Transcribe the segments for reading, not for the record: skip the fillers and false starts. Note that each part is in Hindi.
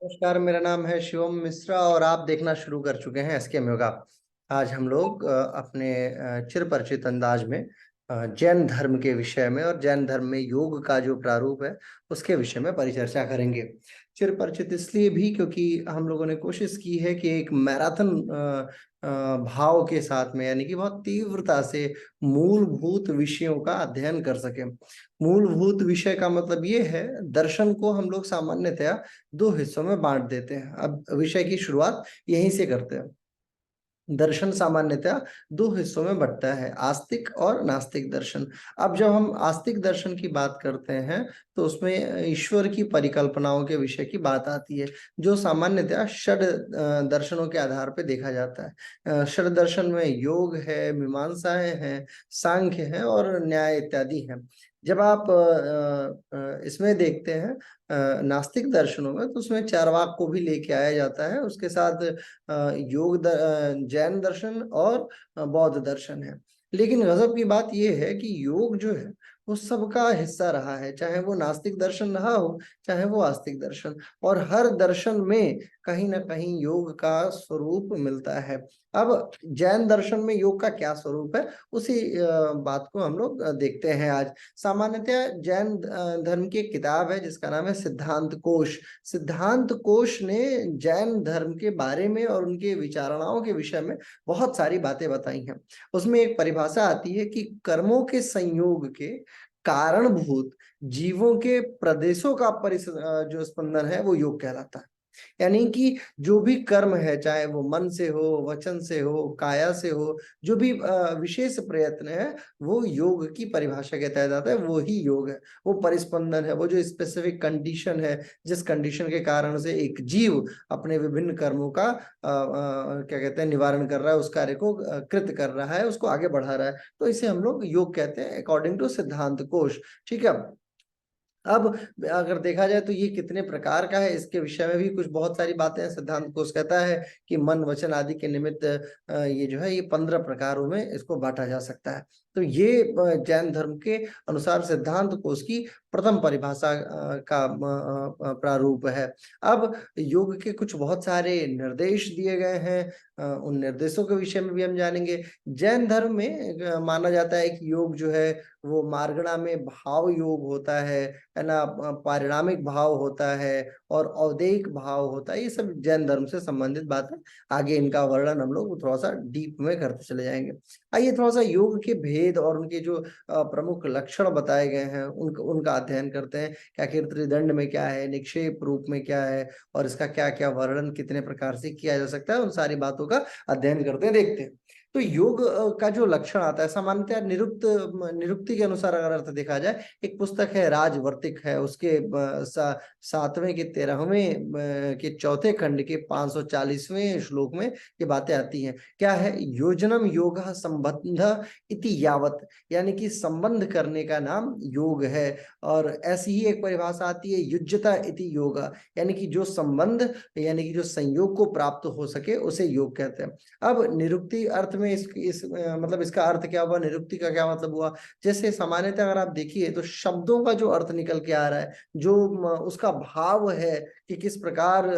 नमस्कार, मेरा नाम है शिवम मिश्रा और आप देखना शुरू कर चुके हैं एसके योगा। आज हम लोग अपने चिर परिचित अंदाज में जैन धर्म के विषय में और जैन धर्म में योग का जो प्रारूप है उसके विषय में परिचर्चा करेंगे। चिर परिचित इसलिए भी क्योंकि हम लोगों ने कोशिश की है कि एक मैराथन भाव के साथ में, यानी कि बहुत तीव्रता से मूलभूत विषयों का अध्ययन कर सके। मूलभूत विषय का मतलब ये है, दर्शन को हम लोग सामान्यतया दो हिस्सों में बांट देते हैं। अब विषय की शुरुआत यहीं से करते हैं। दर्शन सामान्यतया दो हिस्सों में बंटता है, आस्तिक और नास्तिक दर्शन। अब जब हम आस्तिक दर्शन की बात करते हैं तो उसमें ईश्वर की परिकल्पनाओं के विषय की बात आती है, जो सामान्यतः षड दर्शनों के आधार पर देखा जाता है। षड दर्शन में योग है, मीमांसाएं हैं, सांख्य है और न्याय इत्यादि हैं। जब आप इसमें देखते हैं नास्तिक दर्शनों में, तो उसमें चारवाक को भी लेके आया जाता है, उसके साथ जैन दर्शन और बौद्ध दर्शन है। लेकिन गजब की बात यह है कि योग जो है वो सबका हिस्सा रहा है, चाहे वो नास्तिक दर्शन रहा हो चाहे वो आस्तिक दर्शन। और हर दर्शन में कहीं ना कहीं योग का स्वरूप मिलता है। अब जैन दर्शन में योग का क्या स्वरूप है, उसी बात को हम लोग देखते हैं आज। सामान्यतः जैन धर्म की एक किताब है जिसका नाम है सिद्धांत कोश। सिद्धांत कोश ने जैन धर्म के बारे में और उनके विचारणाओं के विषय में बहुत सारी बातें बताई हैं। उसमें एक परिभाषा आती है कि कर्मों के संयोग के कारणभूत जीवों के प्रदेशों का जो स्पंदन है वो योग कहलाता है। यानी कि जो भी कर्म है, चाहे वो मन से हो, वचन से हो, काया से हो, जो भी विशेष प्रयत्न है वो योग की परिभाषा के तहत आता है, वो ही योग है। वो परिस्पंदन है, वो जो स्पेसिफिक कंडीशन है, जिस कंडीशन के कारण से एक जीव अपने विभिन्न कर्मों का क्या कहते हैं निवारण कर रहा है, उस कार्य को कृत कर रहा है, उसको आगे बढ़ा रहा है, तो इसे हम लोग योग कहते हैं अकॉर्डिंग टू सिद्धांत कोश। ठीक है। अब अगर देखा जाए तो ये कितने प्रकार का है, इसके विषय में भी कुछ बहुत सारी बातें हैं। सिद्धांत कोश कहता है कि मन वचन आदि के निमित्त ये जो है ये 15 प्रकारों में इसको बांटा जा सकता है। तो ये जैन धर्म के अनुसार सिद्धांत कोश की प्रथम परिभाषा का प्रारूप है। अब योग के कुछ बहुत सारे निर्देश दिए गए हैं, उन निर्देशों के विषय में भी हम जानेंगे। जैन धर्म में माना जाता है कि योग जो है वो मार्गणा में भाव योग होता है ना, पारिणामिक भाव होता है और औदेयिक भाव होता है। ये सब जैन धर्म से संबंधित बात है। आगे इनका वर्णन हम लोग थोड़ा सा डीप में करते चले जाएंगे। आइए थोड़ा सा योग के भेद और उनके जो प्रमुख लक्षण बताए गए हैं उनका उनका अध्ययन करते हैं। क्या त्रिदंड में क्या है, निक्षेप रूप में क्या है, और इसका क्या क्या वर्णन कितने प्रकार से किया जा सकता है, उन सारी बातों का अध्ययन करते हैं, देखते हैं। तो योग का जो लक्षण आता है सामान्यतः निरुक्ति के अनुसार अगर अर्थ देखा जाए, एक पुस्तक है राजवर्तिक है, उसके 7वें के 13वें के चौथे खंड के 540वें श्लोक में ये बातें आती हैं। क्या है? योजनम योग संबंध इति यावत, यानी कि संबंध करने का नाम योग है। और ऐसी ही एक परिभाषा आती है युज्यता इति योग, यानी कि जो संबंध यानी कि जो संयोग को प्राप्त हो सके उसे योग कहते हैं। अब निरुक्ति अर्थ में मतलब इसका अर्थ क्या हुआ, निरुक्ति का क्या मतलब हुआ? जैसे सामान्यतः अगर आप देखिए तो शब्दों का जो अर्थ निकल के आ रहा है, जो उसका भाव है कि किस प्रकार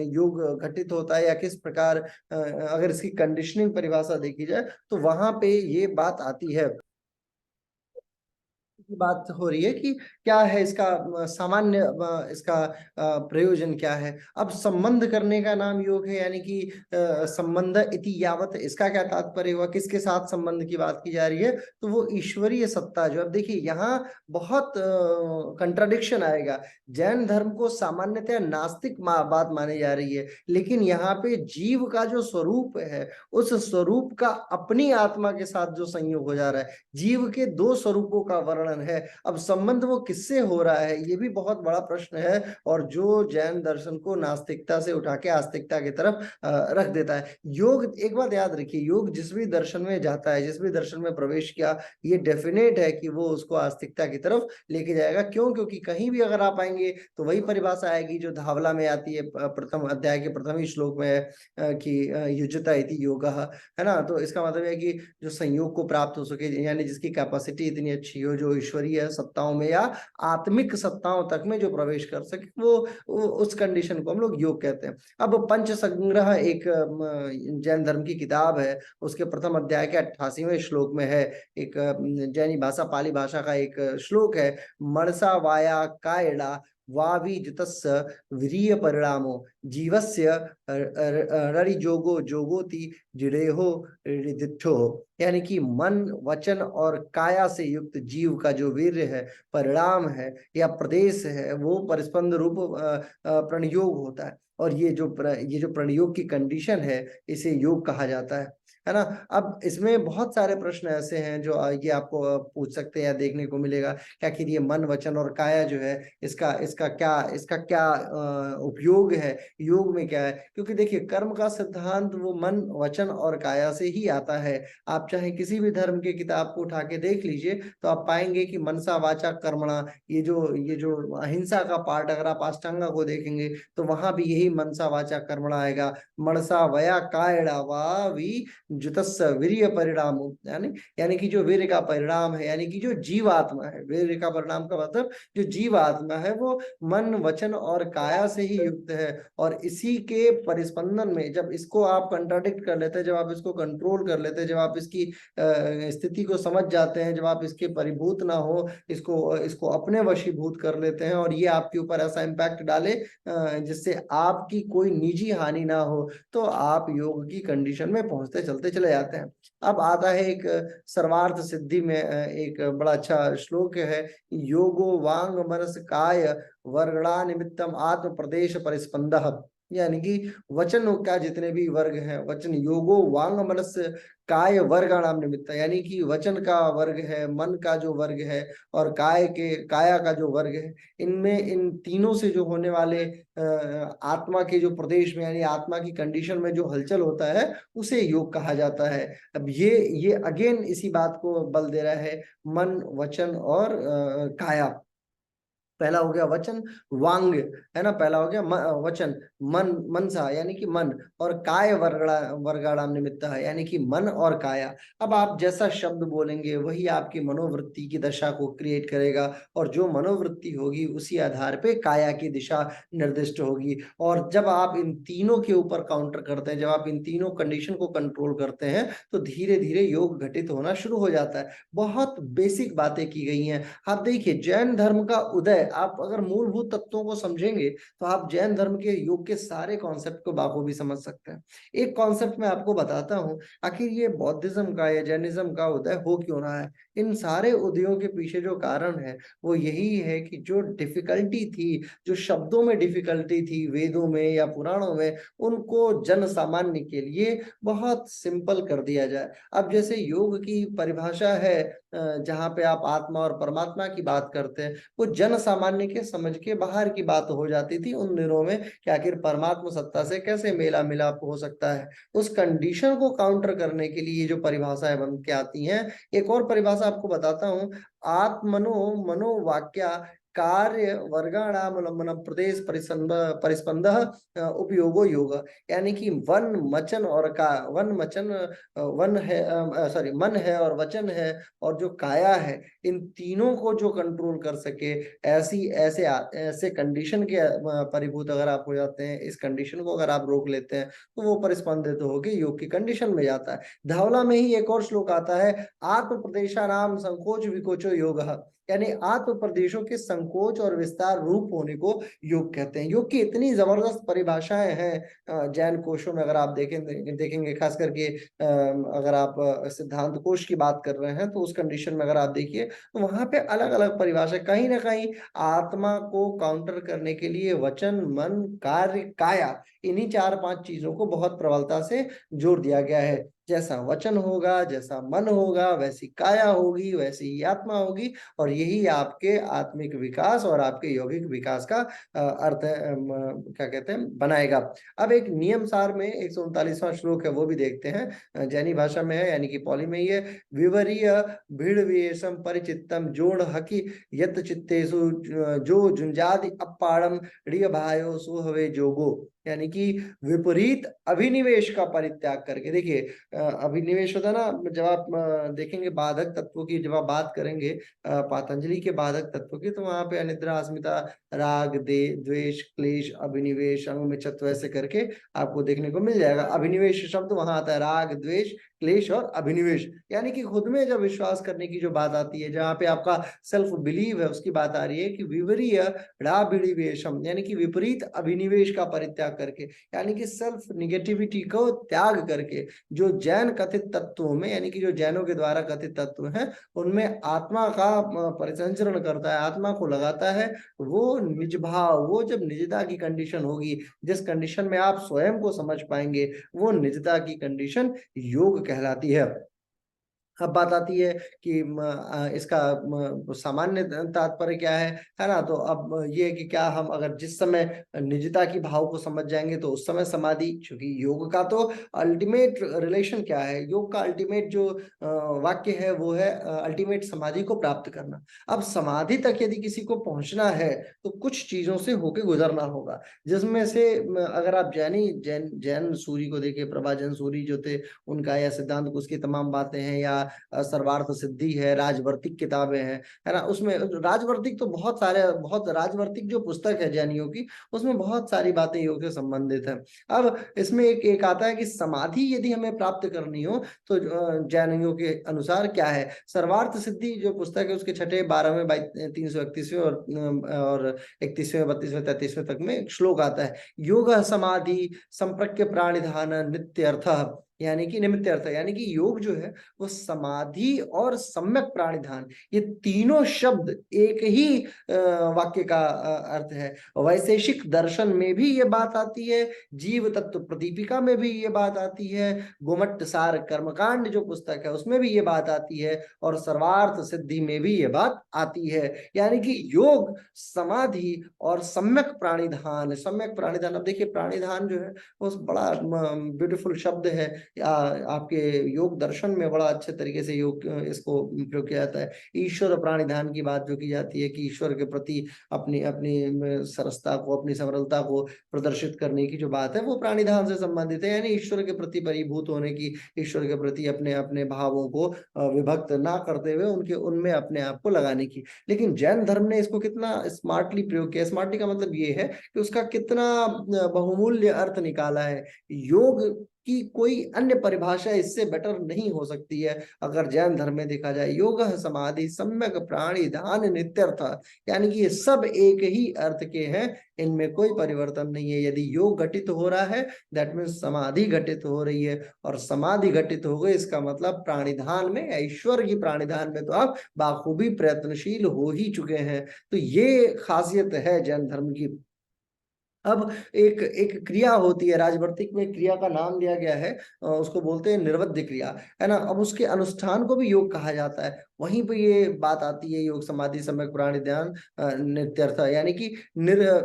योग घटित होता है या किस प्रकार अगर इसकी कंडीशनिंग परिभाषा देखी जाए तो वहां पे ये बात आती है। की बात हो रही है कि क्या है इसका सामान्य इसका प्रयोजन क्या है। अब संबंध करने का नाम योग है, यानी कि संबंध इति यावत, इसका क्या तात्पर्य हुआ, किसके साथ संबंध की बात की जा रही है? तो वो ईश्वरीय सत्ता जो, अब देखिए यहाँ बहुत कंट्राडिक्शन आएगा। जैन धर्म को सामान्यतः नास्तिक बात मानी जा रही है, लेकिन यहाँ पे जीव का जो स्वरूप है उस स्वरूप का अपनी आत्मा के साथ जो संयोग हो जा रहा है, जीव के दो स्वरूपों का वर्णन है। अब संबंध वो किससे हो रहा है, ये भी बहुत बड़ा प्रश्न है, और जो जैन दर्शन को नास्तिकता से उठा के आस्तिकता की तरफ रख देता है। योग, एक बात याद रखिए, योग जिस भी दर्शन में जाता है, जिस भी दर्शन में प्रवेश किया, ये डेफिनेट है कि वो उसको आस्तिकता की तरफ लेके जाएगा। क्यों? क्योंकि कहीं भी अगर आप आएंगे तो वही परिभाषा आएगी जो धावला में आती है, प्रथम अध्याय के प्रथम ही श्लोक में है कि युज्यता इति योगः, है ना। तो इसका मतलब है कि जो संयोग को प्राप्त हो सके, यानी जिसकी कैपेसिटी इतनी अच्छी हो, जो ईश्वरीय सत्ताओं में या आत्मिक सत्ताओं तक में जो प्रवेश कर सके, वो उस कंडीशन को हम लोग योग कहते हैं। अब पंच संग्रह एक जैन धर्म की किताब है, उसके प्रथम अध्याय के 88वें श्लोक में है, एक जैनी भाषा पाली भाषा का एक श्लोक है, मनसा वाया कायड़ा वाविजुतस्य वीर्य परिणामो जीवस्य ररिजोगो जोगोति जिडेहो रिदिठो। यानी कि मन वचन और काया से युक्त जीव का जो वीर्य है, परिणाम है या प्रदेश है, वो परिस्पंद रूप प्रणयोग होता है। और ये जो प्रणयोग की कंडीशन है, इसे योग कहा जाता है ना। अब इसमें बहुत सारे प्रश्न ऐसे हैं जो ये आपको पूछ सकते हैं या देखने को मिलेगा कि आखिर ये मन वचन और काया जो है, इसका क्या उपयोग है, योग में क्या है। क्योंकि देखिए, कर्म का सिद्धांत वो मन वचन और काया से ही आता है। आप चाहे किसी भी धर्म की किताब को उठा के देख लीजिए, तो आप पाएंगे कि मनसा वाचा कर्मणा, ये जो अहिंसा का पार्ट अगर आप अष्टांगा को देखेंगे तो वहां भी यही मनसा वाचा कर्मणा आएगा। मनसा वया कायड़ा वा वी जुतस्स वीर्य परिणाम, यानी कि जो वीर्य का परिणाम है, यानी कि जो जीवात्मा है, वीर्य का परिणाम का मतलब जो जीवात्मा है वो मन वचन और काया से ही युक्त है। और इसी के परिस्पंदन में जब इसको आप कंट्राडिक्ट कर लेते हैं, जब आप इसको कंट्रोल कर लेते हैं, जब आप इसकी स्थिति को समझ जाते हैं, जब आप इसके परिभूत ना हो, इसको अपने वशीभूत कर लेते हैं और ये आपके ऊपर ऐसा इम्पैक्ट डाले जिससे आपकी कोई निजी हानि ना हो, तो आप योग की कंडीशन में पहुंचते चलते चले जाते हैं। अब आता है एक सर्वार्थ सिद्धि में एक बड़ा अच्छा श्लोक है, योगो वांग मनस काय वर्गणा निमित्तम आत्म प्रदेश परिस्पंदः। यानी कि वचनों का जितने भी वर्ग हैं, वचन योगो वांग मनस काय वर्गाणाम निमित्त, यानी कि वचन का वर्ग है, मन का जो वर्ग है और काया का जो वर्ग है, इनमें इन तीनों से जो होने वाले आत्मा के जो प्रदेश में यानी आत्मा की कंडीशन में जो हलचल होता है, उसे योग कहा जाता है। अब ये अगेन इसी बात को बल दे रहा है, मन वचन और काया। पहला हो गया वचन वांग, है ना, पहला हो गया वचन मन मनसा यानी कि मन, और काय वर्गाणाम निमित्त है यानी कि मन और काया। अब आप जैसा शब्द बोलेंगे वही आपकी मनोवृत्ति की दशा को क्रिएट करेगा, और जो मनोवृत्ति होगी उसी आधार पे काया की दिशा निर्दिष्ट होगी। और जब आप इन तीनों के ऊपर काउंटर करते हैं, जब आप इन तीनों कंडीशन को कंट्रोल करते हैं, तो धीरे धीरे योग घटित होना शुरू हो जाता है। बहुत बेसिक बातें की गई हैं। आप देखिए, जैन धर्म का उदय, आप अगर मूलभूत तत्वों को समझेंगे तो आप जैन धर्म के योग के सारे कॉन्सेप्ट को बाखूबी समझ सकते हैं। एक कॉन्सेप्ट मैं आपको बताता हूं, आखिर ये बौद्धिज्म का या जैनिज्म का उदय हो क्यों रहा है। इन सारे उदयों के पीछे जो कारण है वो यही है कि जो डिफिकल्टी थी, जो शब्दों में डिफिकल्टी थी वेदों में या पुराणों में, उनको जन सामान्य के लिए बहुत सिंपल कर दिया जाए। अब जैसे योग की परिभाषा है जहां पे आप आत्मा और परमात्मा की बात करते हैं, वो जन सामान्य के समझ के बाहर की बात हो जाती थी उन दिनों में कि आखिर परमात्मा सत्ता से कैसे मेला मिलाप हो सकता है। उस कंडीशन को काउंटर करने के लिए ये जो परिभाषाएं बन के आती हैं, एक और परिभाषा आपको बताता हूं, आत्मनो मनोवाक्या कार्य वर्गाणाम प्रदेश परिस्पंद उपयोगो योग। यानी कि वन है, सॉरी मन है और वचन है और जो काया है, इन तीनों को जो कंट्रोल कर सके, ऐसे कंडीशन के परिभूत अगर आप हो जाते हैं, इस कंडीशन को अगर आप रोक लेते हैं, तो वो परिस्पंदित होकर योग की कंडीशन में जाता है। धावला में ही एक और श्लोक आता है, आत्म प्रदेशानाम संकोच विकोचो योग, यानी आत्म प्रदेशों के संकोच और विस्तार रूप होने को योग कहते हैं। योग की इतनी जबरदस्त परिभाषाएं हैं जैन कोशों में, अगर आप देखेंगे खास करके अगर आप सिद्धांत कोश की बात कर रहे हैं, तो उस कंडीशन में अगर आप देखिए तो वहां पे अलग अलग परिभाषा, कहीं ना कहीं आत्मा को काउंटर करने के लिए वचन मन कार्य काया, इन्हीं 4-5 चीजों को बहुत प्रबलता से जोड़ दिया गया है। जैसा वचन होगा, जैसा मन होगा, वैसी काया होगी, वैसी ही आत्मा होगी, और यही आपके आत्मिक विकास और आपके यौगिक विकास का अर्थ क्या कहते हैं बनाएगा। अब एक नियम सार में 139वां श्लोक है, वो भी देखते हैं, जैनी भाषा में है, यानी कि पॉली में ही है, विवरीय भीड़ विशेषम परिचित्तम जोड़ हकी यत चित्तेषु जो जुंजादि अपाड़म रिय भायो सुहवे जोगो। यानी कि विपरीत अभिनिवेश का परित्याग करके, देखिए अभिनिवेश होता है ना, जब आप देखेंगे बाधक तत्वों की जब आप बात करेंगे पातंजलि के बाधक तत्वों की, तो वहां पे अनिद्रा, अस्मिता, राग, दे, द्वेष, क्लेश, अभिनिवेश, अनुमिच्छत्व ऐसे करके आपको देखने को मिल जाएगा। अभिनिवेश शब्द वहां आता है, राग, द्वेष, क्लेश और अभिनिवेश, यानी कि खुद में जब विश्वास करने की जो बात आती है, जहाँ पे आपका सेल्फ बिलीव है, उसकी बात आ रही है कि विवरीय ढाभिनिवेशम, यानी कि विपरीत अभिनिवेश का परित्याग करके, यानी कि सेल्फ निगेटिविटी को त्याग करके, जो जैन कथित तत्वों में, यानी कि जो जैनों के द्वारा कथित तत्व हैं उनमें आत्मा का परिसंचरण करता है, आत्मा को लगाता है, वो निज भाव, वो जब निजता की कंडीशन होगी, जिस कंडीशन में आप स्वयं को समझ पाएंगे, वो निजता की कंडीशन योग कहलाती है। अब बात आती है कि इसका सामान्य तात्पर्य क्या है ना। तो अब ये है कि क्या हम अगर जिस समय निजता की भाव को समझ जाएंगे तो उस समय समाधि, क्योंकि योग का तो अल्टीमेट रिलेशन क्या है, योग का अल्टीमेट जो वाक्य है वो है अल्टीमेट समाधि को प्राप्त करना। अब समाधि तक यदि किसी को पहुंचना है तो कुछ चीजों से होके गुजरना होगा, जिसमें से अगर आप जैन जैन सूरी को देखें, प्रभाजन सूरी जो थे उनका या सिद्धांत को उसकी तमाम बातें हैं, या सर्वार्थ सिद्धि है, राजवर्तिक किताबें हैं, है ना। उसमें राजवर्तिक तो बहुत सारे, बहुत राजवर्तिक जो पुस्तक है जैनियों की, उसमें बहुत सारी बातें योग से संबंधित है। अब इसमें एक आता है कि समाधि यदि हमें प्राप्त करनी हो तो जैनियों के अनुसार क्या है, सर्वार्थ सिद्धि जो पुस्तक है उसके छठे 12वें 331वें और 31वें 32वें 33वें तक में श्लोक आता है, योग समाधि संप्रज्ञ प्राणिधान नित्य अर्थ, यानी कि निमित्त अर्थ, यानी कि योग जो है वो समाधि और सम्यक प्राणिधान, ये तीनों शब्द एक ही वाक्य का अर्थ है। वैशेषिक दर्शन में भी ये बात आती है, जीव तत्व प्रदीपिका में भी ये बात आती है, गोमट्ट सार कर्मकांड जो पुस्तक है उसमें भी ये बात आती है, और सर्वार्थ सिद्धि में भी ये बात आती है। यानी कि योग, समाधि और सम्यक प्राणिधान, सम्यक प्राणिधान, अब देखिए प्राणिधान जो है वो बड़ा ब्यूटीफुल शब्द है, आपके योग दर्शन में बड़ा अच्छे तरीके से योग इसको प्रयोग किया जाता है। ईश्वर प्राणिधान की बात जो की जाती है कि ईश्वर के प्रति अपनी अपनी सरसता को, अपनी सरलता को प्रदर्शित करने की जो बात है वो प्राणिधान से संबंधित है, यानी ईश्वर के प्रति परिभूत होने की, ईश्वर के प्रति अपने अपने भावों को विभक्त ना करते हुए उनके उनमें अपने आप को लगाने की। लेकिन जैन धर्म ने इसको कितना स्मार्टली प्रयोग किया, स्मार्टली का मतलब ये है कि उसका कितना बहुमूल्य अर्थ निकाला है। योग की कोई अन्य परिभाषा इससे बेटर नहीं हो सकती है अगर जैन धर्म में देखा जाए। योग समाधि सम्यक प्राणिधान नित्यर्थ, यानी कि ये सब एक ही अर्थ के हैं, इनमें कोई परिवर्तन नहीं है। यदि योग घटित हो रहा है दैट मीन्स समाधि घटित हो रही है, और समाधि घटित हो गई इसका मतलब प्राणिधान में, ईश्वर की प्राणिधान में तो आप बाखूबी प्रयत्नशील हो ही चुके हैं। तो ये खासियत है जैन धर्म की। अब एक एक क्रिया होती है, राजवर्तिक में क्रिया का नाम दिया गया है, उसको बोलते हैं निर्वध्य क्रिया, है ना। अब उसके अनुष्ठान को भी योग कहा जाता है, वहीं पे ये बात आती है योग समाधि सम्यक प्राणी ध्यान नित्यर्थ, यानी कि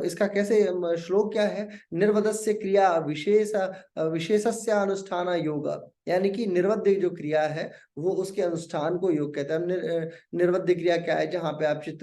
इसका कैसे श्लोक क्या है, निर्वधस्य क्रिया विशेष विशेषस्य अनुष्ठान योग, यानी कि निर्वध्य जो क्रिया है वो उसके अनुष्ठान को योग कहता है। निर्वध्य क्रिया क्या है, जहाँ पे आप चित्त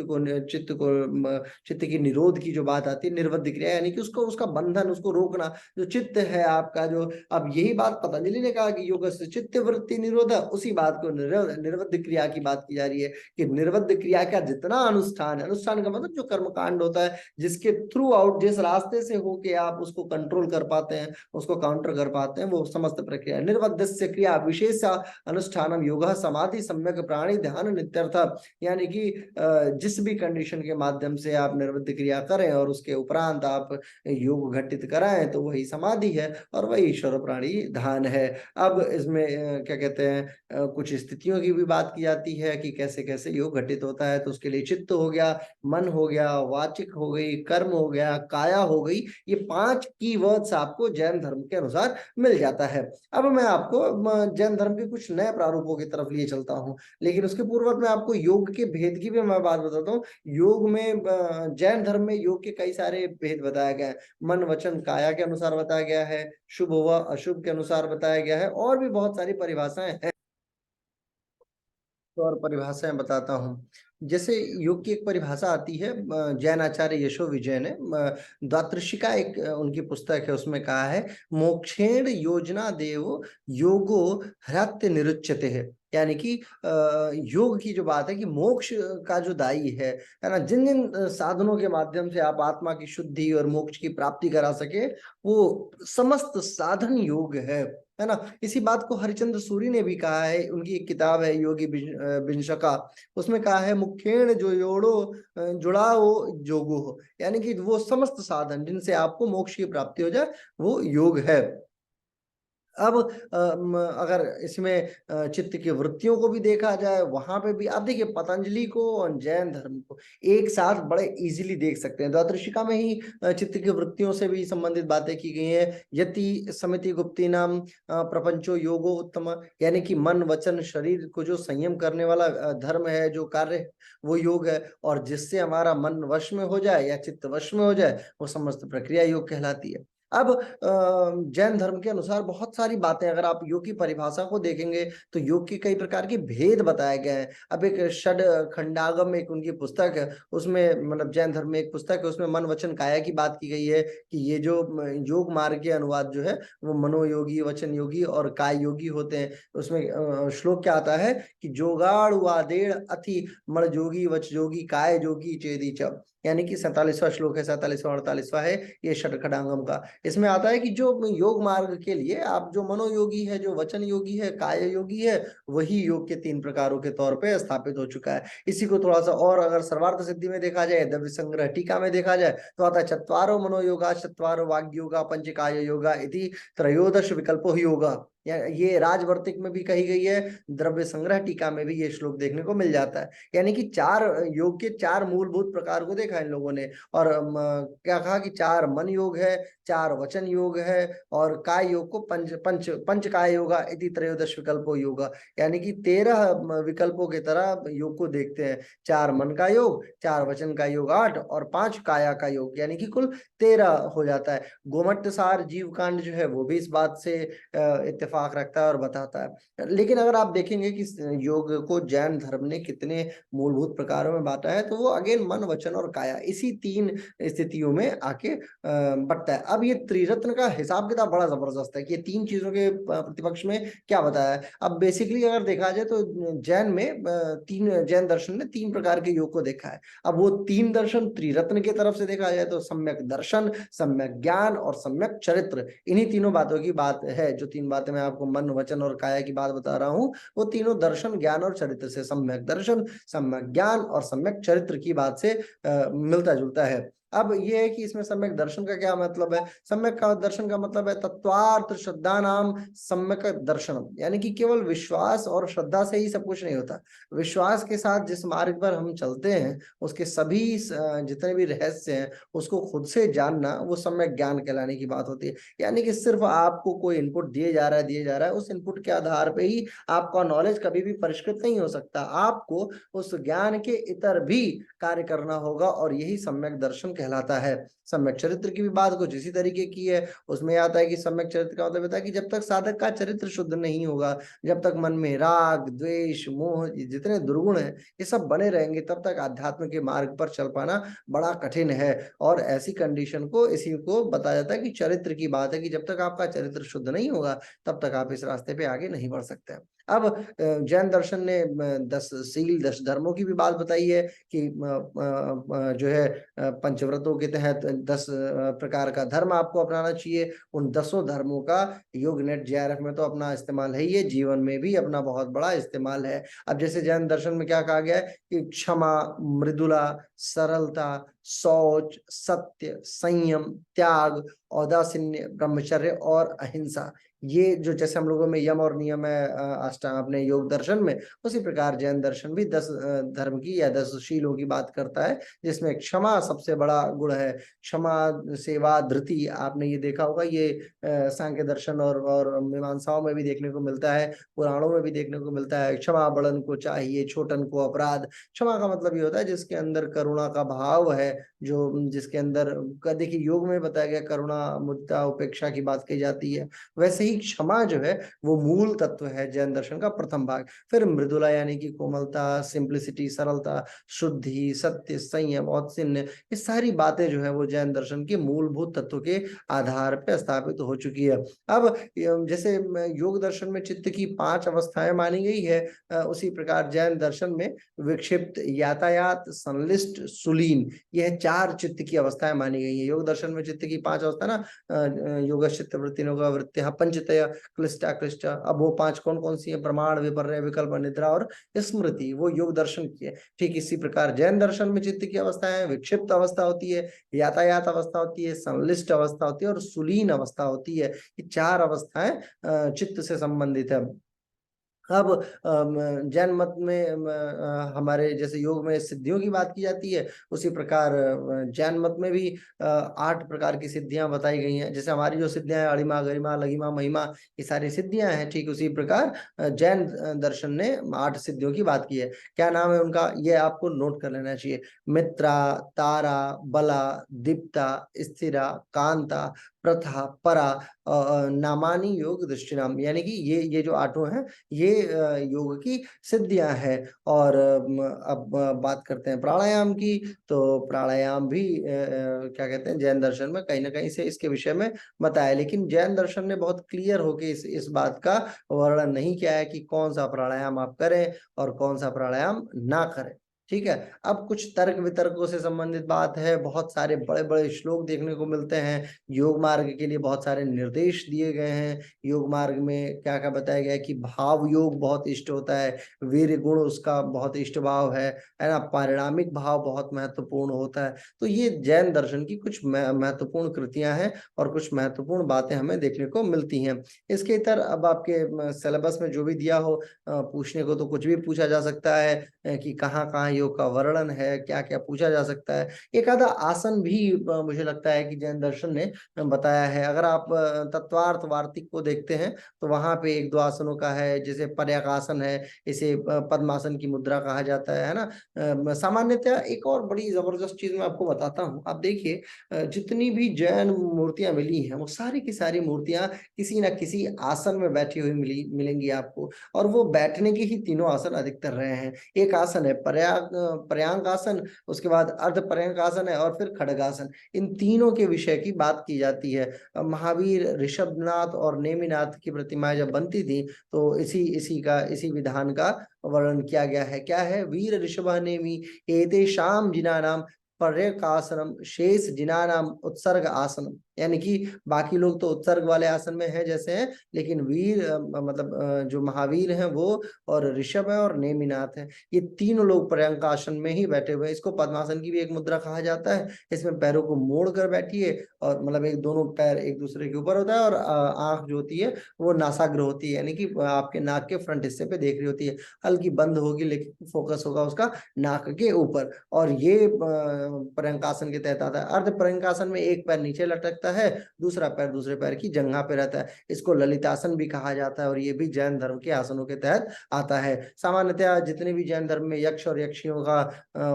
की निरोध की जो बात आती है, निर्वध्य क्रिया यानी कि उसको, उसका बंधन, उसको रोकना, जो चित्त है आपका जो, अब यही बात पतंजलि ने कहा कि योग से चित्त वृत्ति निरोध, उसी बात को निर्वध्य क्रिया की बात की जा रही है कि निर्वध्य क्रिया का जितना अनुष्ठान है, अनुष्ठान का मतलब जो कर्मकांड होता है जिसके थ्रू आउट, जिस रास्ते से होके आप उसको कंट्रोल कर पाते हैं, उसको काउंटर कर पाते हैं, वो समस्त प्रक्रिया निर्वध्य क्रिया विशेष अनुष्ठानम योग समाधि सम्यक प्राणी ध्यान नित्यर्थ, यानी कि जिस भी कंडीशन के माध्यम से आप निर्वध्य क्रिया करें और उसके उपरांत आप योग घटित कराएं तो वही समाधि है और वही ईश्वर प्राणी ध्यान है। अब इसमें क्या कहते हैं, कुछ स्थितियों की भी बात की जाती है कि कैसे कैसे योग घटित होता है, तो उसके लिए चित्त हो गया, मन हो गया, वाचिक हो गई, कर्म हो गया, काया हो गई, ये 5 कीवर्ड्स आपको जैन धर्म के अनुसार मिल जाता है। अब मैं आपको जैन धर्म के कुछ नए प्रारूपों की तरफ लिए चलता हूँ, लेकिन उसके पूर्व में आपको योग के भेद की भी मैं बात बताता हूँ। योग में जैन धर्म में योग के कई सारे भेद बताए गए हैं, मन वचन काया के अनुसार बताया गया है, शुभ व अशुभ के अनुसार बताया गया है, और भी बहुत सारी परिभाषाएं हैं और परिभाषाएं बताता हूँ। जैसे योग की एक परिभाषा आती है, जैन आचार्य यशो विजय ने द्वादशिका एक उनकी पुस्तक है, उसमें कहा है, मोक्षेण योजना देव योगो ह्रत्य निरुच्यते है। यानी कि योग की जो बात है कि मोक्ष का जो दायी है ना, जिन जिन साधनों के माध्यम से आप आत्मा की शुद्धि और मोक्ष की प्राप्ति करा सके, वो समस्त साधन योग है ना। इसी बात को हरिचंद्र सूरी ने भी कहा है, उनकी एक किताब है योगी विंशका, उसमें कहा है, मुखेण जो योड़ो जुड़ाओ जोगो हो। यानी कि वो समस्त साधन जिनसे आपको मोक्ष की प्राप्ति हो जाए, वो योग है। अब अगर इसमें चित्त की वृत्तियों को भी देखा जाए, वहां पे भी आप देखिए, पतंजलि को और जैन धर्म को एक साथ बड़े इजीली देख सकते हैं। द्वादशिका में ही चित्त की वृत्तियों से भी संबंधित बातें की गई हैं। यति समिति गुप्ती नाम प्रपंचो योगो उत्तम, यानी कि मन वचन शरीर को जो संयम करने वाला धर्म है, जो कार्य, वो योग है। और जिससे हमारा मन वश में हो जाए या चित्त वश में हो जाए, वो समस्त प्रक्रिया योग कहलाती है। अब जैन धर्म के अनुसार बहुत सारी बातें, अगर आप योग की परिभाषा को देखेंगे तो योग के कई प्रकार के भेद बताए गए हैं। अब एक षड खंडागम एक उनकी पुस्तक है, उसमें मतलब जैन धर्म में एक पुस्तक है, उसमें मन वचन काया की बात की गई है कि ये जो योग मार्ग के अनुवाद जो है, वो मनोयोगी, वचन योगी और काय योगी होते हैं। उसमें श्लोक क्या आता है कि जोगाड़ वादेड़ अति मण जोगी वच जोगी काय जोगी चेदी च, यानी कि 47वां श्लोक है, 47वां 48वां है ये षटखंडागम का। इसमें आता है कि जो योग मार्ग के लिए आप जो मनोयोगी है, जो वचन योगी है, काय योगी है, वही योग के 3 प्रकारों के तौर पे स्थापित हो चुका है। इसी को थोड़ा सा और अगर सर्वार्थ सिद्धि में देखा जाए, द्रव्य संग्रह टीका में देखा जाए, तो आता है चत्वारो मनोयोगा, चत्वारो वाग्योगा, योगा, पंचकाय योगा इति त्रयोदश विकल्पो योगा। ये राजवर्तिक में भी कही गई है, द्रव्य संग्रह टीका में भी ये श्लोक देखने को मिल जाता है। यानी कि 4 योग के 4 मूलभूत प्रकार को देखा इन लोगों ने। और क्या कहा कि 4 मन योग है, 4 वचन योग है, और काय योग को पंच काय योगा इति त्रयोदश विकल्पो योगा, यानी कि 13 विकल्पों की तरह योग को देखते हैं। 4 मन का योग, 4 वचन का योग 8, और 5 काया का योग, यानी कि कुल 13 हो जाता है। गोमट्टसार जीव कांड जो है, वो भी इस बात से इत्तेफाक रखता है और बताता है। लेकिन अगर आप देखेंगे कि योग को जैन धर्म ने कितने मूलभूत प्रकारों में बांटा है, तो वो अगेन मन वचन और काया, इसी 3 स्थितियों में आके बटता है। अब ये त्रिरत्न का हिसाब किताब बड़ा जबरदस्त है कि ये 3 चीजों के प्रतिपक्ष में क्या बताया है। अब बेसिकली अगर देखा जाए तो जैन में जैन दर्शन ने 3 प्रकार के योग को देखा है। अब वो 3 दर्शन त्रिरत्न की तरफ से देखा जाए तो सम्यक दर्शन, सम्यक ज्ञान और सम्यक चरित्र, इन्हीं तीनों बातों की बात है। जो 3 बातें मैं आपको मन वचन और काया की बात बता रहा हूँ, वो तीनों दर्शन, ज्ञान और चरित्र से, सम्यक दर्शन, सम्यक ज्ञान और सम्यक चरित्र की बात से मिलता जुलता है। अब ये है कि इसमें सम्यक दर्शन का क्या मतलब है। सम्यक का दर्शन का मतलब है तत्वार्थ श्रद्धा नाम सम्यक दर्शनम, यानी कि केवल विश्वास और श्रद्धा से ही सब कुछ नहीं होता। विश्वास के साथ जिस मार्ग पर हम चलते हैं, उसके सभी जितने भी रहस्य हैं, उसको खुद से जानना, वो सम्यक ज्ञान कहलाने की बात होती है। यानी कि सिर्फ आपको कोई इनपुट दिए जा रहा है, उस इनपुट के आधार पे ही आपका नॉलेज कभी भी परिष्कृत नहीं हो सकता। आपको उस ज्ञान के इतर भी कार्य करना होगा, और यही सम्यक दर्शन कहलाता है। सम्यक चरित्र की भी बात कुछ इसी तरीके की है। उसमें आता है कि सम्यक चरित्र का मतलब होता है कि जब तक साधक का चरित्र शुद्ध नहीं होगा, जब तक मन में राग द्वेष मोह जितने दुर्गुण हैं, ये सब बने रहेंगे, तब तक आध्यात्म के मार्ग पर चल पाना बड़ा कठिन है। और ऐसी कंडीशन को, इसी को बताया जाता है कि चरित्र की बात है, कि जब तक आपका चरित्र शुद्ध नहीं होगा, तब तक आप इस रास्ते पे आगे नहीं बढ़ सकते। अब जैन दर्शन ने 10 शील 10 धर्मों की भी बात बताई है कि जो है पंचव्रतों के तहत 10 प्रकार का धर्म आपको अपनाना चाहिए। उन 10 धर्मों का योग नेट JRF में तो अपना इस्तेमाल है ही है, जीवन में भी अपना बहुत बड़ा इस्तेमाल है। अब जैसे जैन दर्शन में क्या कहा गया है कि क्षमा, मृदुला, सरलता, शौच, सत्य, संयम, त्याग, औदासीन्य, ब्रह्मचर्य और अहिंसा, ये जो जैसे हम लोगों में यम और नियम है अष्टांग अपने योग दर्शन में, उसी प्रकार जैन दर्शन भी 10 धर्म की या 10 शीलों की बात करता है, जिसमें क्षमा सबसे बड़ा गुण है। क्षमा, सेवा, धृति, आपने ये देखा होगा, ये सांख्य दर्शन और मीमांसाओं में भी देखने को मिलता है, पुराणों में भी देखने को मिलता है। क्षमा बड़न को चाहिए, छोटन को अपराध। क्षमा का मतलब ये होता है जिसके अंदर करुणा करुणा का भाव है, जो जिसके अंदर देखिए योग में बताया गया करुणा, मुदिता, उपेक्षा की बात कही जाती है, वैसे ही क्षमा जो है वो मूल तत्व है जैन दर्शन का प्रथम भाग। फिर मृदुला यानी कि कोमलता, सिंप्लिसिटी, सरलता, शुद्धि, सत्य, संयम, औत्सुन्य, ये सारी बातें जो है वो जैन दर्शन के मूलभूत तत्व के आधार पर स्थापित हो चुकी है। अब जैसे योग दर्शन में चित्त की 5 अवस्थाएं मानी गई है, उसी प्रकार जैन दर्शन में विक्षिप्त, यातायात, संलिष्ट, सुलीन, यह 4 चित्त की अवस्थाएं मानी गई है। योग दर्शन में चित्त की 5 अवस्था ना, योग चित्त वृत्ति वृत्ति पंचतय क्लिष्टा क्लिष्ट। अब वो 5 कौन कौन सी है? प्रमाण, विपर्य, विकल्प, निद्रा और स्मृति, वो योग दर्शन की है। ठीक इसी प्रकार जैन दर्शन में चित्त की अवस्थाएं विक्षिप्त अवस्था होती है, यातायात अवस्था होती है, संलिष्ट अवस्था होती है और सुलीन अवस्था होती है। ये 4 अवस्थाएं चित्त से संबंधित है। अब जैन मत में हमारे जैसे योग में सिद्धियों की बात की जाती है, उसी प्रकार जैन मत में भी 8 प्रकार की सिद्धियां बताई गई हैं। जैसे हमारी जो सिद्धियां हैं, अणिमा, गरिमा, लघिमा, महिमा, ये सारी सिद्धियां हैं, ठीक उसी प्रकार जैन दर्शन ने 8 सिद्धियों की बात की है। क्या नाम है उनका, ये आपको नोट कर लेना चाहिए। मित्रा, तारा, बला, दीप्ता, स्थिरा, कांता, प्रथा, परा, नामानी योग दृष्टिनाम, यानी कि ये जो 8 हैं ये योग की सिद्धियां हैं। और अब बात करते हैं प्राणायाम की, तो प्राणायाम भी क्या कहते हैं जैन दर्शन में कहीं ना कहीं से इसके विषय में बताया, लेकिन जैन दर्शन ने बहुत क्लियर होके इस बात का वर्णन नहीं किया है कि कौन सा प्राणायाम आप करें और कौन सा प्राणायाम ना करें। ठीक है। अब कुछ तर्क वितर्कों से संबंधित बात है। बहुत सारे बड़े बड़े श्लोक देखने को मिलते हैं। योग मार्ग के लिए बहुत सारे निर्देश दिए गए हैं। योग मार्ग में क्या क्या बताया गया है कि भाव योग बहुत इष्ट होता है, वीर गुण उसका बहुत इष्ट भाव है ना, पारिणामिक भाव बहुत महत्वपूर्ण होता है। तो ये जैन दर्शन की कुछ महत्वपूर्ण कृतियां हैं और कुछ महत्वपूर्ण बातें हमें देखने को मिलती हैं। इसके इतर अब आपके सिलेबस में जो भी दिया हो, पूछने को तो कुछ भी पूछा जा सकता है कि कहाँ कहाँ योग का वर्णन है, क्या क्या पूछा जा सकता है। एक आधा आसन भी मुझे लगता है कि जैन दर्शन ने बताया है। अगर आप तत्वार्थ वार्तिक को देखते हैं तो वहां पे 1-2 आसनों का है, जैसे पर्याकासन है, इसे पद्मासन की मुद्रा कहा जाता है ना। सामान्यतः एक और बड़ी जबरदस्त चीज मैं आपको बताता हूँ। आप देखिए, जितनी भी जैन मूर्तियां मिली हैं वो सारी की सारी मूर्तियां किसी ना किसी आसन में बैठी हुई मिलेंगी आपको, और वो बैठने के ही तीनों आसन अधिकतर रहे हैं। एक आसन है पर्यांक आसन, उसके बाद अर्ध पर्यांक आसन है, और फिर खड़गासन। इन तीनों के विषय की बात की जाती है। महावीर, ऋषभनाथ और नेमिनाथ की प्रतिमाएं जब बनती थी तो इसी विधान का वर्णन किया गया है। क्या है? वीर ऋषभ नेमि एतेषाम जिनानाम पर्यकासनम शेष जिनानाम उत्सर्ग आसनम, यानी कि बाकी लोग तो उत्सर्ग वाले आसन में है जैसे हैं, लेकिन वीर मतलब जो महावीर हैं वो, और ऋषभ है और नेमिनाथ है, ये तीनों लोग पर्यंक आसन में ही बैठे हुए हैं। इसको पद्मासन की भी एक मुद्रा कहा जाता है। इसमें पैरों को मोड़ कर बैठिए, और मतलब एक दोनों पैर एक दूसरे के ऊपर होता है, और आंख जो होती है वो नासाग्र होती है, यानी कि आपके नाक के फ्रंट हिस्से पे देख रही होती है। हल्की बंद होगी लेकिन फोकस होगा उसका नाक के ऊपर, और ये पर्यंकासन के तहत आता है। अर्ध पर्यंकासन में एक पैर नीचे लटकता है, दूसरा पैर दूसरे पैर की जंघा पे रहता है। इसको ललितासन भी कहा जाता है, और ये भी जैन धर्म के आसनों के तहत आता है। सामान्यतः जितने भी जैन धर्म में यक्ष और यक्षियों का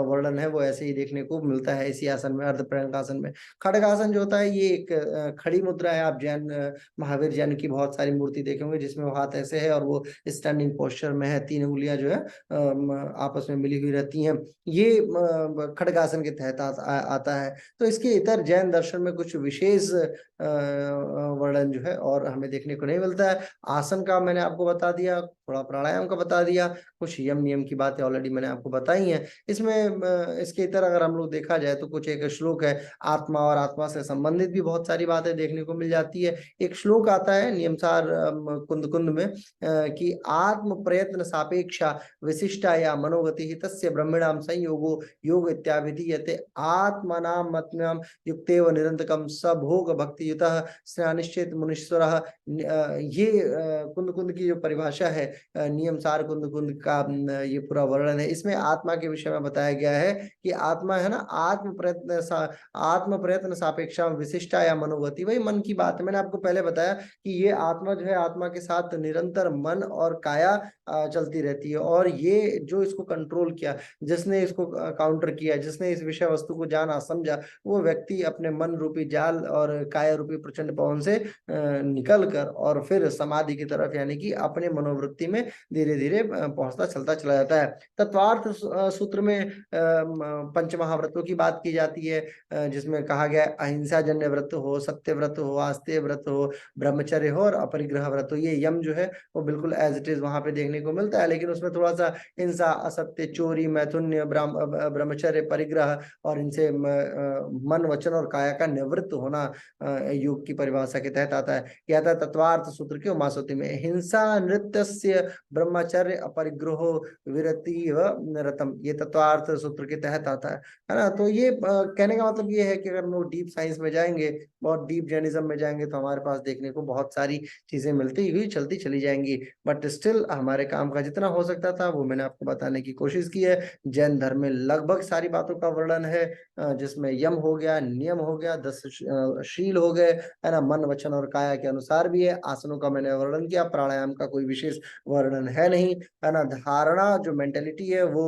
वर्णन है वो ऐसे ही देखने को मिलता है इसी आसन में, अर्ध पर्यंकासन में। खड़गासन जो होता है ये एक खड़ी मुद्रा है। आप जैन महावीर जैन की बहुत सारी मूर्ति देखेंगे जिसमें वो हाथ ऐसे है और वो स्टैंडिंग पोस्चर में है, 3 उंगलियां जो है आपस में मिली हुई रहती हैं। ये खड़गासन के तहत आता है। तो इसके इतर जैन दर्शन में कुछ विशेष वर्णन जो है और हमें देखने को नहीं मिलता है। आसन का मैंने आपको बता दिया, थोड़ा प्राणायाम का बता दिया, कुछ यम नियम की बातें ऑलरेडी मैंने आपको बताई हैं। इसमें इसके इतर अगर हम लोग देखा जाए तो कुछ एक श्लोक है, आत्मा और आत्मा से संबंधित भी बहुत सारी बातें देखने को मिल जाती है। एक श्लोक आता है नियमसार कुंद कुंद में कि आत्म प्रयत्न सापेक्षा विशिष्टा या मनोगति तस्य ब्रह्मणाम संयोगो योग इत्याभिधीयते आत्मनाम मतनाम युक्तेव निरंतकम सभोग भक्ति युतः स्नानिश्चित मुनीश्वरः। ये कुंद कुंद की जो परिभाषा है नियम सार कुंद कुंद का ये पूरा वर्णन है। इसमें आत्मा के विषय में बताया गया है कि आत्मा है ना, आत्म प्रयत्न सापेक्षा विशिष्टा या मनोगति, वही मन की बात है। मैंने आपको पहले बताया कि ये आत्मा जो है, आत्मा के साथ निरंतर मन और काया चलती रहती है, और ये जो इसको कंट्रोल किया, जिसने इसको काउंटर किया, जिसने इस विषय वस्तु को जाना समझा, वो व्यक्ति अपने मन रूपी जाल और काया रूपी प्रचंड पवन से निकल कर और फिर समाधि की तरफ, यानी कि अपने मनोवृत्ति में धीरे धीरे पहुंचता चलता चला जाता है। तत्वार्थ सूत्र में पंच महाव्रतों की बात की जाती है, जिसमें कहा गया अहिंसा जन्य व्रत हो, सत्य व्रत हो, आस्तेय व्रत हो, ब्रह्मचर्य हो और अपरिग्रह व्रत हो। ये यम जो है वो बिल्कुल एज इट इज वहां पे देखने को मिलता है, लेकिन उसमें थोड़ा सा हिंसा, असत्य, चोरी, मैथुन्य, ब्रह्मचर्य, परिग्रह और इनसे मन, वचन और काया का निवृत्त होना योग की परिभाषा के तहत आता है। यह था तत्वार्थ सूत्र की उमासुति में। हिंसा नृत्य ब्रह्मचर्य अपरिग्रहो विरति व रतम, ये तत्वार्थ सूत्र के तहत आता है ना। तो ये कहने का मतलब ये है कि अगर हम लोग डीप साइंस में जाएंगे, बहुत डीप जैनिज्म में जाएंगे, तो हमारे पास देखने को बहुत सारी चीजें मिलती हुई चलती चली जाएंगी। बट स्टिल हमारे काम का जितना हो सकता था वो मैंने आपको बताने की कोशिश की है। जैन धर्म में लगभग सारी बातों का वर्णन है, जिसमें यम हो गया, नियम हो गया, 10 शील हो गए, है ना, मन वचन और काया के अनुसार भी है। आसनों का मैंने वर्णन किया, प्राणायाम का कोई विशेष वर्णन है नहीं, है ना। धारणा जो मेंटेलिटी है वो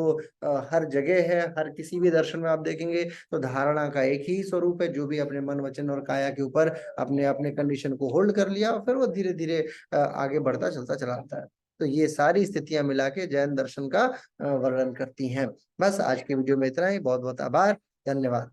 हर जगह है, हर किसी भी दर्शन में आप देखेंगे तो धारणा का एक ही स्वरूप है, जो भी अपने मन वचन और काया के ऊपर अपने अपने कंडीशन को होल्ड कर लिया और फिर वो धीरे धीरे आगे बढ़ता चलता चला आता है। तो ये सारी स्थितियां मिला के जैन दर्शन का वर्णन करती हैं। बस आज के वीडियो में इतना ही। बहुत बहुत आभार, धन्यवाद।